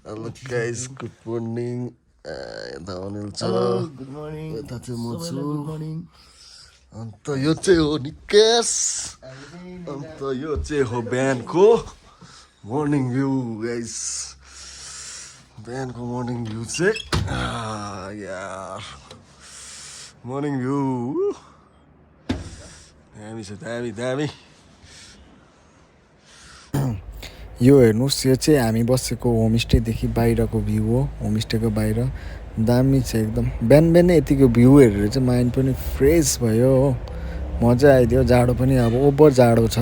Hello guys, good morning. यता अनिल छ good morning यता चाहिँ म छु गुड मर्निङ अन्त यो चाहिँ हो निकेश अन्त यो चाहिँ हो बिहानको मर्निङ भ्यू गाइस बिहानको मर्निङ भ्यू चाहिँ यार मर्निङ भ्यू दामी छ दामी दामी यो हेर्नुहोस् यो चाहिँ हामी बसेको होमस्टेदेखि बाहिरको भ्यू हो होमस्टेको बाहिर दामी छ एकदम बिहान बिहानै यतिको भ्यू हेरेर चाहिँ माइन्ड पनि फ्रेस भयो हो मजा आइदियो जाडो पनि अब ओभर जाडो छ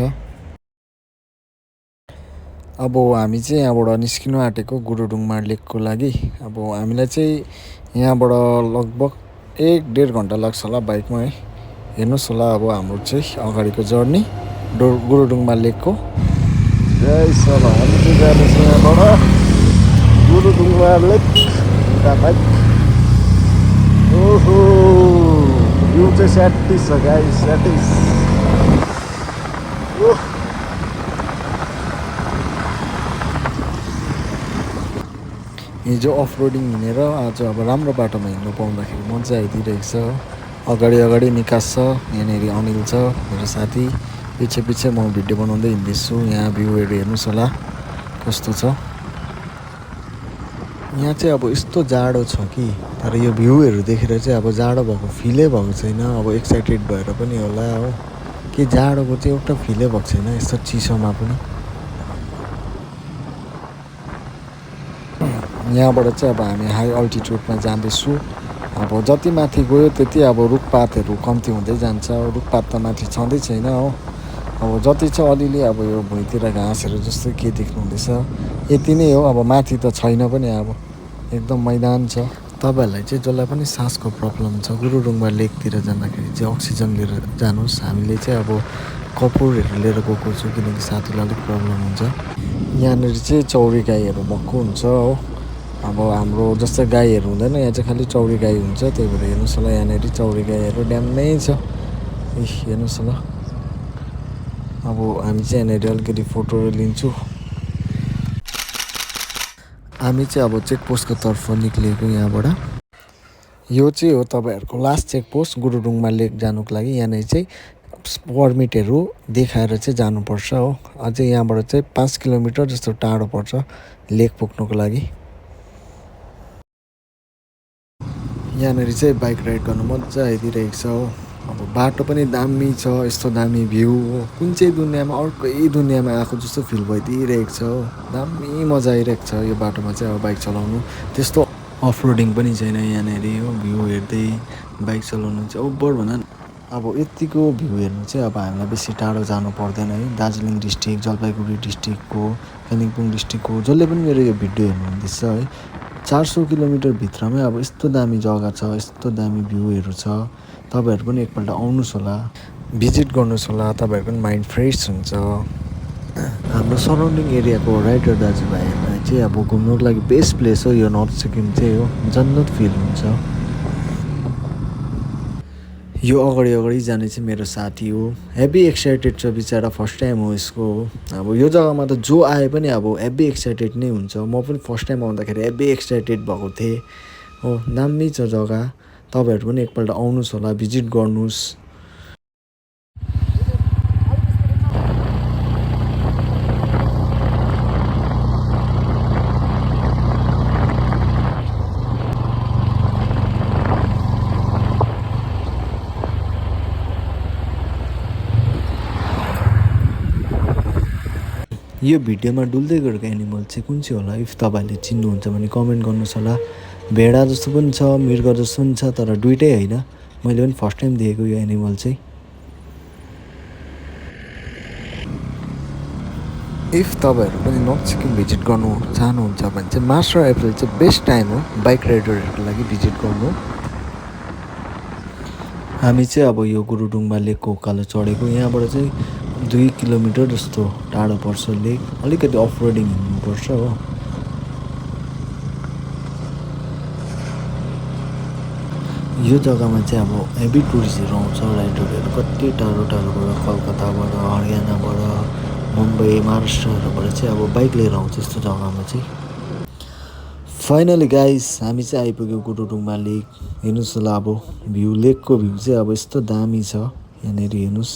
अब हामी चाहिँ यहाँबाट निस्किनु आँटेको गुरुडुङमा लेकको लागि अब हामीलाई चाहिँ यहाँबाट लगभग 1-1.5 घन्टा लाग्छ होला बाइकमा है हेर्नुहोस् होला अब हाम्रो चाहिँ अगाडिको जर्नी गुरुडुङमा लेकको गाइस अब हामी चाहिँ जाँदैछौँ यहाँबाट गुरुडुङमा लेक बाइक ओहो भ्यू चाहिँ स्याटिस छ गाइस स्याटिस हिजो अफ रोडिङ हिँडेर आज अब राम्रो बाटोमा हिँड्नु पाउँदाखेरि मजा आइदिइरहेको छ अगाडि अगाडि निकास छ यहाँनिर अनिल छ मेरो साथी पछि पछि म भिडियो बनाउँदै हिँड्दैछु यहाँ भ्यूहरू हेर्नुहोस् होला कस्तो छ यहाँ चाहिँ अब यस्तो जाडो छ कि तर यो भ्यूहरू देखेर चाहिँ अब जाडो भएको फिलै भएको छैन अब एक्साइटेड भएर पनि होला हो कि जाडोको चाहिँ एउटा फिलै भएको छैन यस्तो चिसोमा पनि यहाँबाट चाहिँ अब हामी हाई अल्टिट्युडमा जाँदैछु अब जति माथि गयो त्यति अब रुखपातहरू कम्ती हुँदै जान्छ रुखपात त माथि छँदै छैन हो अब जति छ अलिअलि अब यो भुइँतिर घाँसहरू जस्तो के देख्नु हुँदैछ यति नै हो अब माथि त छैन पनि अब एकदम मैदान छ तपाईँहरूलाई चाहिँ जसलाई पनि सासको प्रब्लम छ गुरुडुङमा लेकतिर जाँदाखेरि चाहिँ अक्सिजन लिएर जानुहोस् हामीले चाहिँ अब कपुरहरू लिएर गएको छु किनकि साथीलाई अलिक प्रब्लम हुन्छ यहाँनिर चाहिँ चौरी गाईहरू भक्कु हुन्छ हो अब हाम्रो जस्तै गाईहरू हुँदैन यहाँ चाहिँ खालि चौरी गाई हुन्छ त्यही भएर हेर्नुहोस् होला यहाँनिर चौरी गाईहरू ड्याम्मै छ हेर्नुहोस् होला अब हामी चाहिँ यहाँनिर अलिकति फोटो लिन्छु हामी चाहिँ अब चेकपोस्टको तर्फ निक्लिएको यहाँबाट यो चाहिँ हो तपाईँहरूको लास्ट चेकपोस्ट गुरुडुङमा लेक जानुको लागि यहाँनिर चाहिँ पर्मिटहरू देखाएर चाहिँ जानुपर्छ हो अझै यहाँबाट चाहिँ 5 किलोमिटर जस्तो टाढो पर्छ लेक पुग्नुको लागि यहाँनिर चाहिँ बाइक राइड गर्नु मजा आइदिइरहेको छ हो अब बाटो पनि दामी छ यस्तो दामी भ्यू हो कुन चाहिँ दुनियाँमा अर्कै दुनियाँमा आएको जस्तो फिल भइदिइरहेको छ हो दामी मजा आइरहेको छ यो बाटोमा चाहिँ अब बाइक चलाउनु त्यस्तो अफ रोडिङ पनि छैन यहाँनिर हो भ्यू हेर्दै बाइक चलाउनु चाहिँ ओभर भन अब यतिको भ्यू हेर्नु चाहिँ अब हामीलाई बेसी टाढो जानु पर्दैन है दार्जिलिङ डिस्ट्रिक्ट जलपाइगुडी डिस्ट्रिक्टको कालिम्पोङ डिस्ट्रिक्टको जसले पनि मेरो यो भिडियो हेर्नुहुँदैछ है 400 किलोमिटर भित्रमै अब यस्तो दामी जग्गा छ यस्तो दामी भ्यूहरू छ तपाईँहरू पनि एकपल्ट आउनुहोस् होला भिजिट गर्नुहोस् होला तपाईँहरूको पनि माइन्ड फ्रेस हुन्छ हाम्रो सराउन्डिङ एरियाको राइडर दाजुभाइहरूलाई चाहिँ अब घुम्नुको लागि बेस्ट प्लेस हो यो नर्थ सिक्किम चाहिँ हो जन्नत फिल हुन्छ यो अगाडि अगाडि जाने चाहिँ मेरो साथी हो हेभी एक्साइटेड छ बिचरा फर्स्ट टाइम हो यसको अब यो जग्गामा त जो आए पनि अब हेभी एक्साइटेड नै हुन्छ म पनि फर्स्ट टाइम आउँदाखेरि हेभी एक्साइटेड भएको थिएँ हो दामी छ जग्गा तपाईँहरू पनि एकपल्ट आउनुहोस् होला भिजिट गर्नुहोस् यो भिडियोमा डुल्दै गरेको एनिमल चाहिँ कुन चाहिँ होला इफ तपाईँहरूले चिन्नुहुन्छ भने कमेन्ट गर्नुहोस् होला भेडा जस्तो पनि छ मृग जस्तो पनि छ तर दुइटै होइन मैले पनि फर्स्ट टाइम देखेको यो एनिमल चाहिँ इफ तपाईँहरू पनि नर्थ सिक्किम भिजिट गर्नु चाहनुहुन्छ भने चाहिँ मार्च र अप्रिल चाहिँ बेस्ट टाइम हो बाइक राइडरहरूको लागि भिजिट गर्नु हामी चाहिँ अब यो गुरुडुङमा लेकको उकालो चढेको यहाँबाट चाहिँ 2 किलोमिटर जस्तो टाढो पर्छ लेक अलिकति अफ रोडिङ हिँड्नुपर्छ हो यो जग्गामा चाहिँ अब हेभी टुरिस्टहरू आउँछ राइडरहरू कति टाढो टाढोबाट कलकत्ताबाट हरियाणाबाट मुम्बई महाराष्ट्रहरूबाट चाहिँ अब बाइक लिएर आउँछ यस्तो जग्गामा चाहिँ फाइनली गाइस हामी चाहिँ आइपुग्यौँ कुटुटुङमा लेक। हेर्नुहोस् होला अब भ्यू, लेकको भ्यू चाहिँ अब यस्तो दामी छ यहाँनिर हेर्नुहोस्।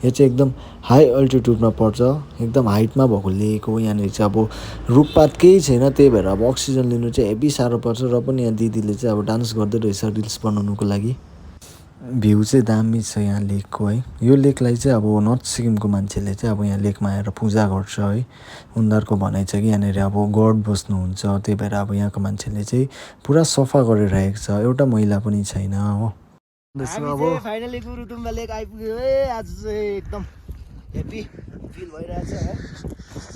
यो चाहिँ एकदम हाई अल्टिट्युडमा पर्छ, एकदम हाइटमा भएको लेक हो। यहाँनिर चाहिँ अब रुखपात केही छैन, त्यही भएर अब अक्सिजन लिनु चाहिँ हेभी साह्रो पर्छ। र पनि यहाँ दिदीले चाहिँ अब डान्स गर्दै रहेछ रिल्स बनाउनुको लागि। भ्यू चाहिँ दामी छ यहाँ लेकको है। यो लेकलाई चाहिँ अब नर्थ सिक्किमको मान्छेले चाहिँ अब यहाँ लेकमा आएर पूजा गर्छ है। उनीहरूको भनाइ छ कि यहाँनिर अब गड बस्नुहुन्छ, त्यही भएर अब यहाँको मान्छेले चाहिँ पुरा सफा गरेर राखेको छ, एउटा मैला पनि छैन हो। अब फाइनली गुरुटुम्बा लेक आइपुग्यो है। आज चाहिँ एकदम हेप्पी फिल भइरहेछ है,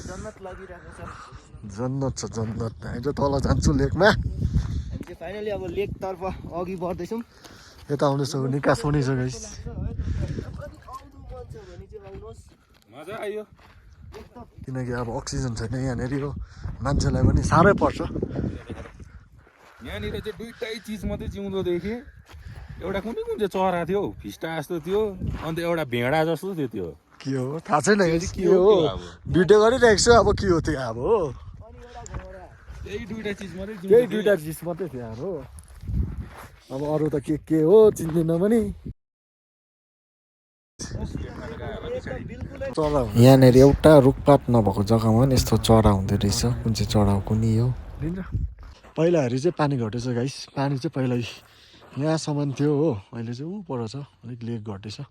जन्नत लागिरहेको छ। जन्नत छ जन्नत। हामी चाहिँ तल जान्छु लेकमा। हामी चाहिँ फाइनली अब लेकतर्फ अघि बढ्दैछौँ। यता आउनुहोस्, निकास हुने छ गाइस। मजा आयो किनकि अब अक्सिजन छैन यहाँनिर, हो मान्छेलाई पनि साह्रै पर्छ। यहाँनिर चाहिँ दुईटै चिज मात्रै जिउँदो देखेँ। एउटा कुन चाहिँ चरा थियो, फिस्टा जस्तो थियो, अन्त एउटा भेडा जस्तो थियो। त्यो के हो थाहा छैन के हो, भिडियो गरिरहेको छु अब के हो त्यो अब हो। त्यही दुईटा चिज मात्रै त्यही दुईटा चिज मात्रै थियो अब हो। अब अरू त के हो चिन्दिनँ पनि। यहाँनिर एउटा रुखपात नभएको जग्गामा पनि यस्तो चरा हुँदो रहेछ। कुन चाहिँ चरा हो कुनै हो। पहिला हेरी चाहिँ पानी घटेछ गाइस। पानी चाहिँ पहिला यहाँसम्म थियो हो, अहिले चाहिँ ऊ पर छ, अलिक लेक घटेछ।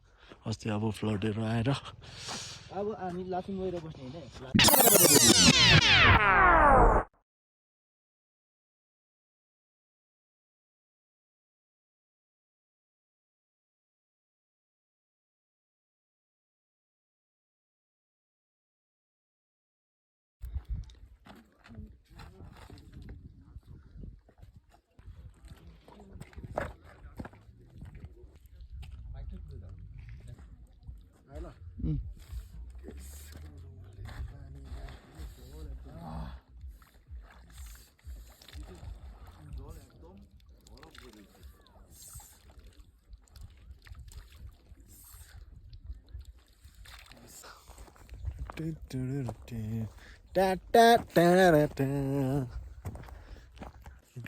अस्ति अब फ्लडहरू आएर अब हामी लासुङ गएर बस्ने होइन।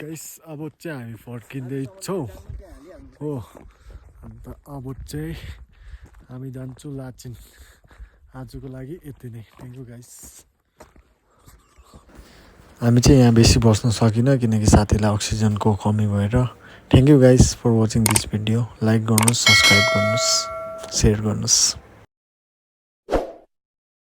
गाइस अब चाहिँ हामी फर्किँदैछौँ हो। अन्त अब चाहिँ हामी जान्छु लाचेन। आजको लागि यति नै, थ्याङ्क यू गाइस। हामी चाहिँ यहाँ बेसी बस्न सकिनँ किनकि साथीलाई अक्सिजनको कमी भएर। Thank you guys for watching this video. Like गर्नुहोस्, सब्सक्राइब गर्नुहोस्, सेयर गर्नुहोस्।